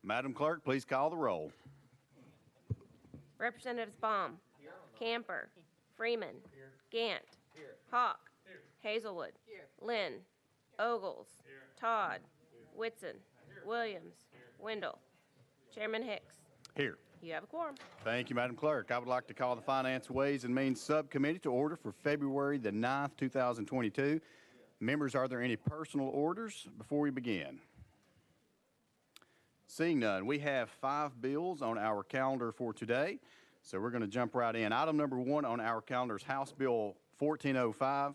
Madam Clerk, please call the roll. Representatives Baum, Camper, Freeman, Gant, Hawk, Hazelwood, Lynn, Ogles, Todd, Whitson, Williams, Wendell, Chairman Hicks. Here. You have a quorum. Thank you, Madam Clerk. I would like to call the Finance, Ways, and Means Subcommittee to order for February the 9th, 2022. Members, are there any personal orders before we begin? Seeing none, we have 5 bills on our calendar for today, so we're going to jump right in. Item number 1 on our calendar is House Bill 1405.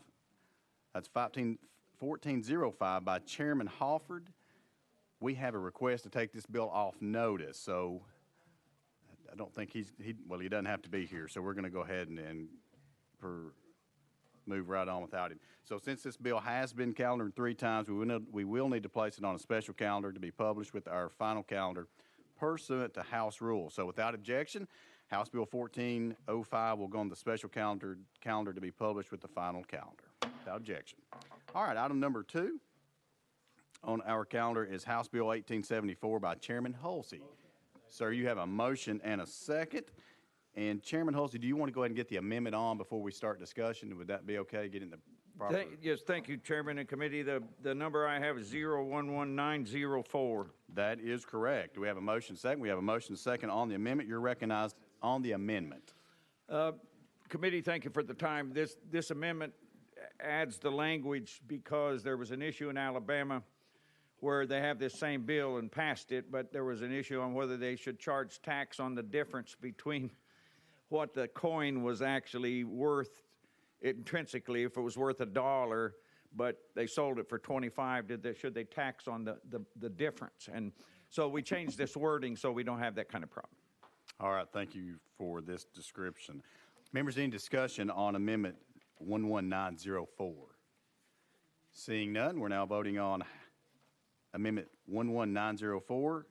That's 1405 by Chairman Hawford. We have a request to take this bill off notice, so I don't think he doesn't have to be here, so we're going to go ahead and move right on without him. So since this bill has been calendared 3 times, we will need to place it on a special calendar to be published with our final calendar pursuant to House rules. So without objection, House Bill 1405 will go on the special calendar to be published with the final calendar. Without objection. All right, item number 2 on our calendar is House Bill 1874 by Chairman Hulsey. Sir, you have a motion and a second. And Chairman Hulsey, do you want to go ahead and get the amendment on before we start discussion? Would that be okay, getting the proper? Yes, thank you, Chairman and Committee. The number I have is 011904. That is correct. Do we have a motion second? We have a motion second on the amendment. You're recognized on the amendment. Committee, thank you for the time. This amendment adds the language because there was an issue in Alabama where they have this same bill and passed it, but there was an issue on whether they should charge tax on the difference between what the coin was actually worth intrinsically, if it was worth $1, but they sold it for 25. Should they tax on the difference? And so we changed this wording so we don't have that kind of problem. All right, thank you for this description. Members, any discussion on Amendment 11904? Seeing none, we're now voting on Amendment 11904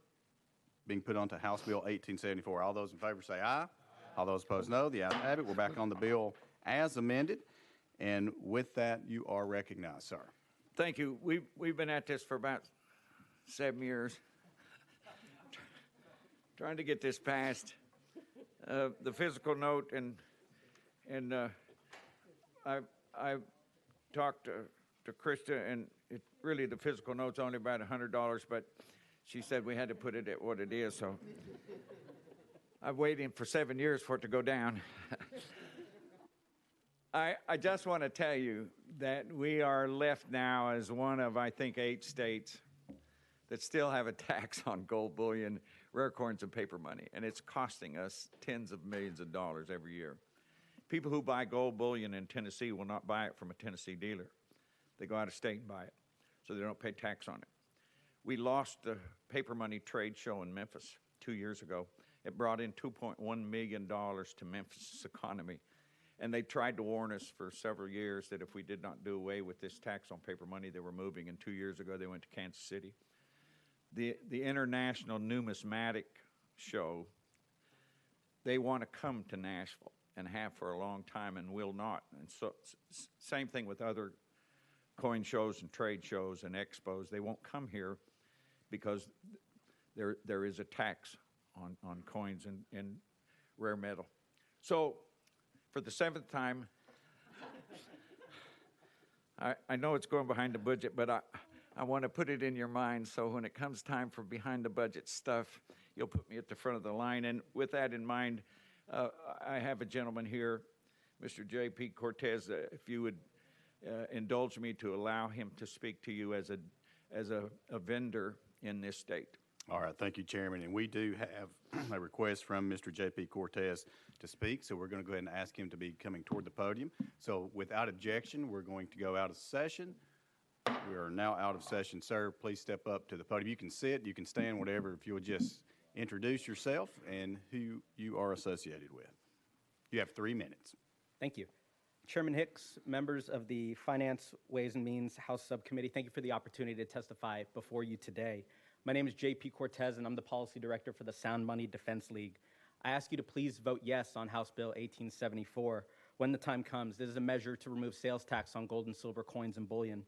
being put onto House Bill 1874. All those in favor say aye. All those opposed, no. The ayes have it. We're back on the bill as amended. And with that, you are recognized, sir. Thank you. We've been at this for about 7 years, trying to get this passed. The physical note, and I talked to Krista, and really the physical note's only about $100, but she said we had to put it at what it is, so I'm waiting for 7 years for it to go down. I just want to tell you that we are left now as one of, I think, 8 states that still have a tax on gold bullion, rare coins, and paper money, and it's costing us tens of millions of dollars every year. People who buy gold bullion in Tennessee will not buy it from a Tennessee dealer. They go out of state and buy it, so they don't pay tax on it. We lost the paper money trade show in Memphis 2 years ago. It brought in $2.1 million to Memphis' economy. And they tried to warn us for several years that if we did not do away with this tax on paper money, they were moving. And 2 years ago, they went to Kansas City. The International Numismatic Show, they want to come to Nashville and have for a long time and will not. And so same thing with other coin shows and trade shows and expos. They won't come here because there is a tax on coins and rare metal. So for the 7th time, I know it's going behind the budget, but I want to put it in your mind so when it comes time for behind the budget stuff, you'll put me at the front of the line. And with that in mind, I have a gentleman here, Mr. J.P. Cortez, if you would indulge me to allow him to speak to you as a vendor in this state. All right, thank you, Chairman. And we do have a request from Mr. J.P. Cortez to speak, so we're going to go ahead and ask him to be coming toward the podium. So without objection, we're going to go out of session. We are now out of session. Sir, please step up to the podium. You can sit, you can stand, whatever, if you'll just introduce yourself and who you are associated with. You have 3 minutes. Thank you. Chairman Hicks, members of the Finance, Ways and Means House Subcommittee, thank you for the opportunity to testify before you today. My name is J.P. Cortez, and I'm the Policy Director for the Sound Money Defense League. I ask you to please vote yes on House Bill 1874 when the time comes. This is a measure to remove sales tax on gold and silver coins and bullion.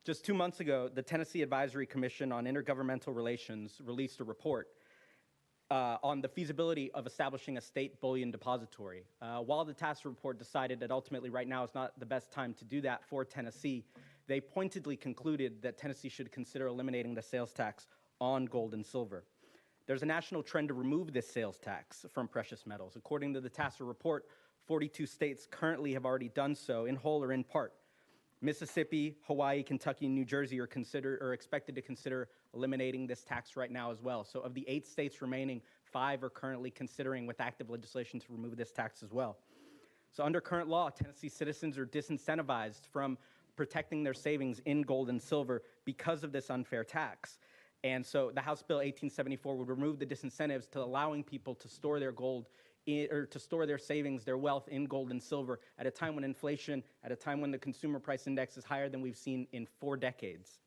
Just 2 months ago, the Tennessee Advisory Commission on Intergovernmental Relations released a report on the feasibility of establishing a state bullion depository. While the task report decided that ultimately right now is not the best time to do that for Tennessee, they pointedly concluded that Tennessee should consider eliminating the sales tax on gold and silver. There's a national trend to remove this sales tax from precious metals. According to the TASR report, 42 states currently have already done so, in whole or in part. Mississippi, Hawaii, Kentucky, and New Jersey are expected to consider eliminating this tax right now as well. So of the 8 states remaining, 5 are currently considering with active legislation to remove this tax as well. So under current law, Tennessee citizens are disincentivized from protecting their savings in gold and silver because of this unfair tax. And so the House Bill 1874 would remove the disincentives to allowing people to store their gold or to store their savings, their wealth in gold and silver at a time when inflation, at a time when the consumer price index is higher than we've seen in 4 decades.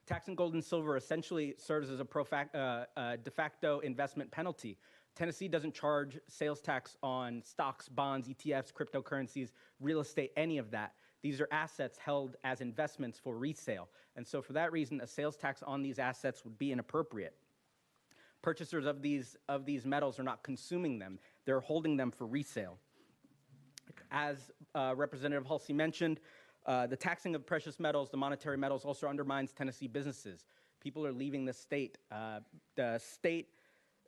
Taxing gold and silver essentially serves as a de facto investment penalty. Tennessee doesn't charge sales tax on stocks, bonds, ETFs, cryptocurrencies, real estate, any of that. These are assets held as investments for resale. And so for that reason, a sales tax on these assets would be inappropriate. Purchasers of these metals are not consuming them. They're holding them for resale. As Representative Halsey mentioned, the taxing of precious metals, the monetary metals, also undermines Tennessee businesses. People are leaving the state.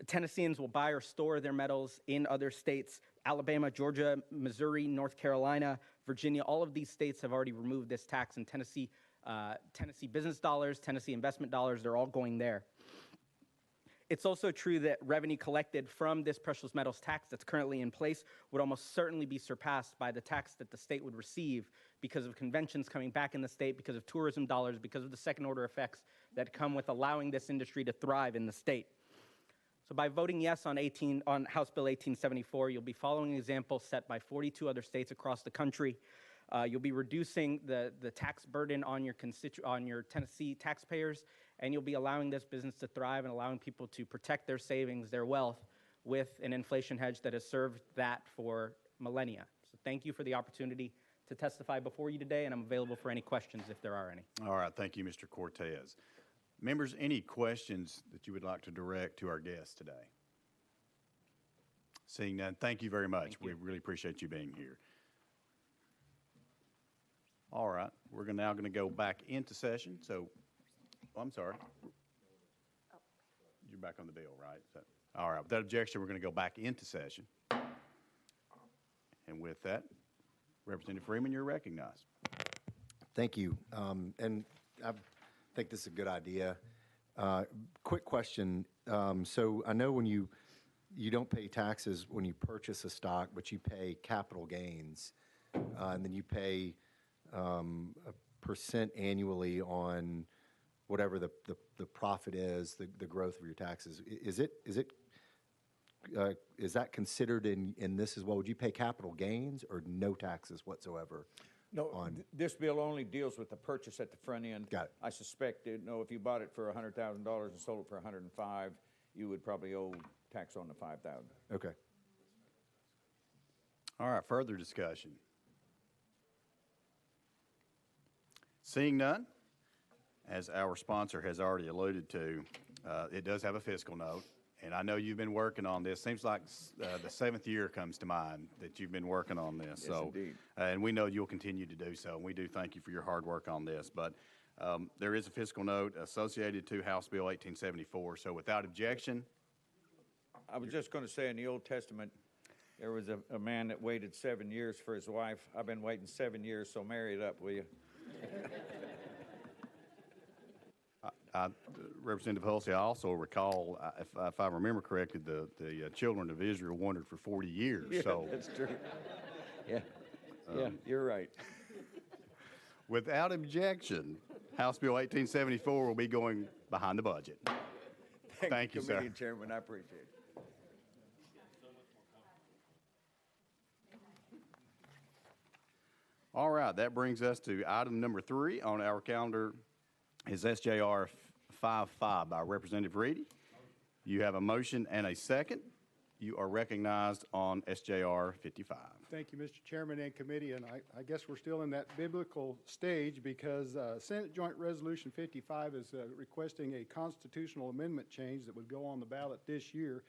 Tennesseans will buy or store their metals in other states. Alabama, Georgia, Missouri, North Carolina, Virginia, all of these states have already removed this tax. And Tennessee business dollars, Tennessee investment dollars, they're all going there. It's also true that revenue collected from this precious metals tax that's currently in place would almost certainly be surpassed by the tax that the state would receive because of conventions coming back in the state, because of tourism dollars, because of the second-order effects that come with allowing this industry to thrive in the state. So by voting yes on House Bill 1874, you'll be following an example set by 42 other states across the country. You'll be reducing the tax burden on your Tennessee taxpayers, and you'll be allowing this business to thrive and allowing people to protect their savings, their wealth, with an inflation hedge that has served that for millennia. So thank you for the opportunity to testify before you today, and I'm available for any questions if there are any. All right, thank you, Mr. Cortez. Members, any questions that you would like to direct to our guests today? Seeing none, thank you very much. We really appreciate you being here. All right, we're now going to go back into session. So, I'm sorry. You're back on the bill, right? All right, without objection, we're going to go back into session. And with that, Representative Freeman, you're recognized. Thank you. And I think this is a good idea. Quick question. So I know when you don't pay taxes when you purchase a stock, but you pay capital gains, and then you pay a percent annually on whatever the profit is, the growth of your taxes. Is that considered in this as well? Would you pay capital gains or no taxes whatsoever? No, this bill only deals with the purchase at the front end. Got it. I suspect, if you bought it for $100,000 and sold it for $105,000, you would probably owe tax on the $5,000. Okay. All right, further discussion. Seeing none, as our sponsor has already alluded to, it does have a fiscal note. And I know you've been working on this. Seems like the 7th year comes to mind that you've been working on this. Yes, indeed. And we know you'll continue to do so. And we do thank you for your hard work on this. But there is a fiscal note associated to House Bill 1874. So without objection. I was just going to say, in the Old Testament, there was a man that waited 7 years for his wife. I've been waiting 7 years, so marry it up, will you? Representative Halsey, I also recall, if I remember correctly, the children of Israel wandered for 40 years. Yeah, so that's true. Yeah, you're right. Without objection, House Bill 1874 will be going behind the budget. Thank you, sir. Committee Chairman, I appreciate it. All right, that brings us to item number 3 on our calendar is SJR 55 by Representative Reedy. You have a motion and a second. you are recognized on SJR 55. Thank you, Mr. Chairman and committee, and I guess we're still in that biblical stage because Senate Joint Resolution 55 is requesting a constitutional amendment change that would go on the ballot this year.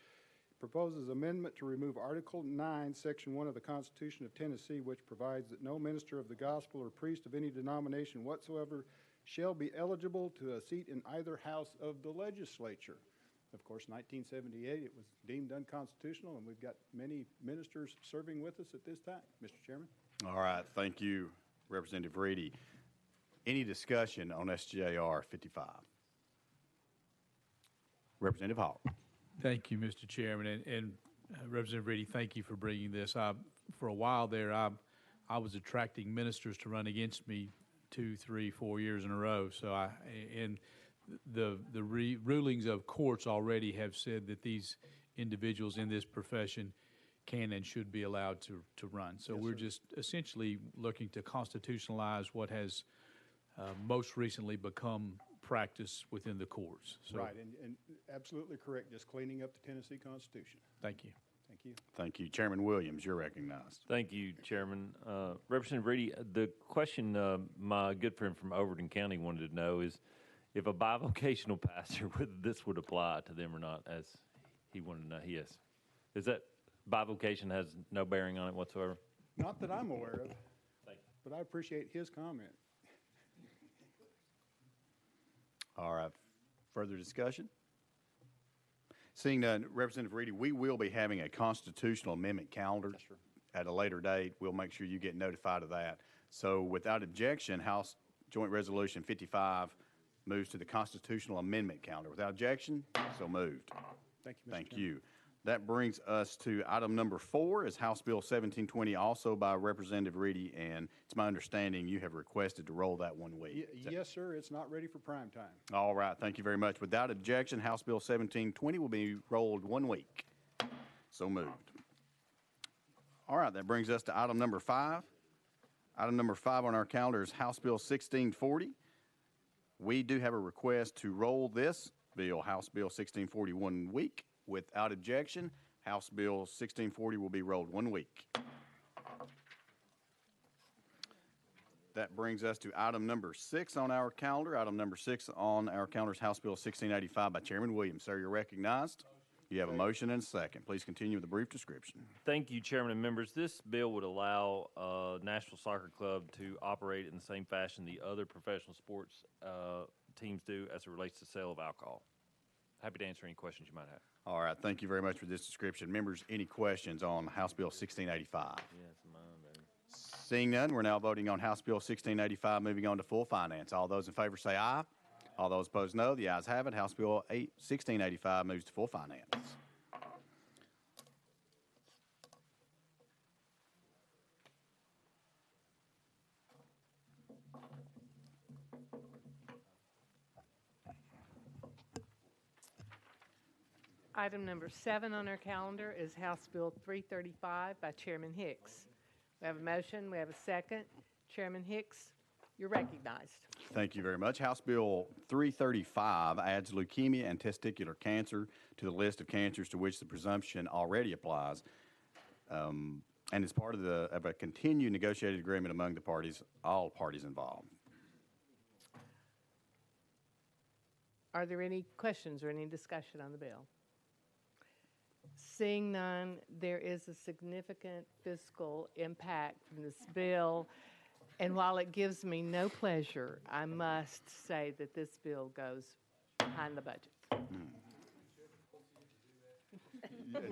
It proposes amendment to remove Article 9, Section 1 of the Constitution of Tennessee, which provides that no minister of the gospel or priest of any denomination whatsoever shall be eligible to a seat in either house of the legislature. Of course, 1978, it was deemed unconstitutional, and we've got many ministers serving with us at this time, Mr. Chairman. All right, thank you, Representative Reedy. Any discussion on SJR 55? Representative Hawk. Thank you, Mr. Chairman, and Representative Reedy, thank you for bringing this. For a while there, I was attracting ministers to run against me 2, 3, 4 years in a row. So the rulings of courts already have said that these individuals in this profession can and should be allowed to run. So we're just essentially looking to constitutionalize what has most recently become practice within the courts. So, Right, and absolutely correct, just cleaning up the Tennessee Constitution. thank you. Thank you. Thank you. Chairman Williams, you're recognized. Thank you, Chairman. Representative Reedy, the question my good friend from Overton County wanted to know is if a bivocational pastor, whether this would apply to them or not, as he wanted to know. Yes. Is that bivocation has no bearing on it whatsoever? Not that I'm aware of, Thank you. but I appreciate his comment. All right, further discussion? Seeing none, Representative Reedy, we will be having a constitutional amendment calendar at a later date. We'll make sure you get notified of that. So without objection, House Joint Resolution 55 moves to the constitutional amendment calendar. Without objection, so moved. Thank you, Mr. Thank Chairman. you. That brings us to item number 4, is House Bill 1720, also by Representative Reedy, and it's my understanding you have requested to roll that 1 week. Is that- Yes, sir, it's not ready for prime time. All right, thank you very much. Without objection, House Bill 1720 will be rolled 1 week. So moved. All right, that brings us to item number 5. Item number 5 on our calendar is House Bill 1640. We do have a request to roll this bill, House Bill 1640, 1 week. Without objection, House Bill 1640 will be rolled 1 week. That brings us to item number 6 on our calendar. Item number 6 on our calendar is House Bill 1685 by Chairman Williams. Sir, you're recognized. You have a motion and a second. Please continue with a brief description. Thank you, Chairman and members. This bill would allow National Soccer Club to operate in the same fashion the other professional sports teams do as it relates to sale of alcohol. Happy to answer any questions you might have. All right, thank you very much for this description. Members, any questions on House Bill 1685? Yes, mine, baby. Seeing none, we're now voting on House Bill 1685, moving on to full finance. All those in favor say aye. All those opposed, no. The ayes have it. House Bill 1685 moves to full finance. Item number 7 on our calendar is House Bill 335 by Chairman Hicks. We have a motion, we have a second. Chairman Hicks, you're recognized. Thank you very much. House Bill 335 adds leukemia and testicular cancer to the list of cancers to which the presumption already applies, and is part of a continued negotiated agreement among the parties, all parties involved. Are there any questions or any discussion on the bill? Seeing none, there is a significant fiscal impact from this bill. And while it gives me no pleasure, I must say that this bill goes behind the budget.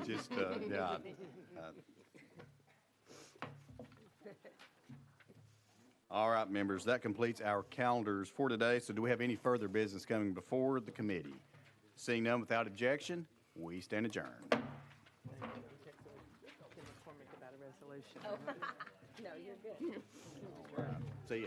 Just, yeah. All right, members, that completes our calendars for today. So do we have any further business coming before the committee? Seeing none, without objection, we stand adjourned. About a resolution. No, you're good. See you.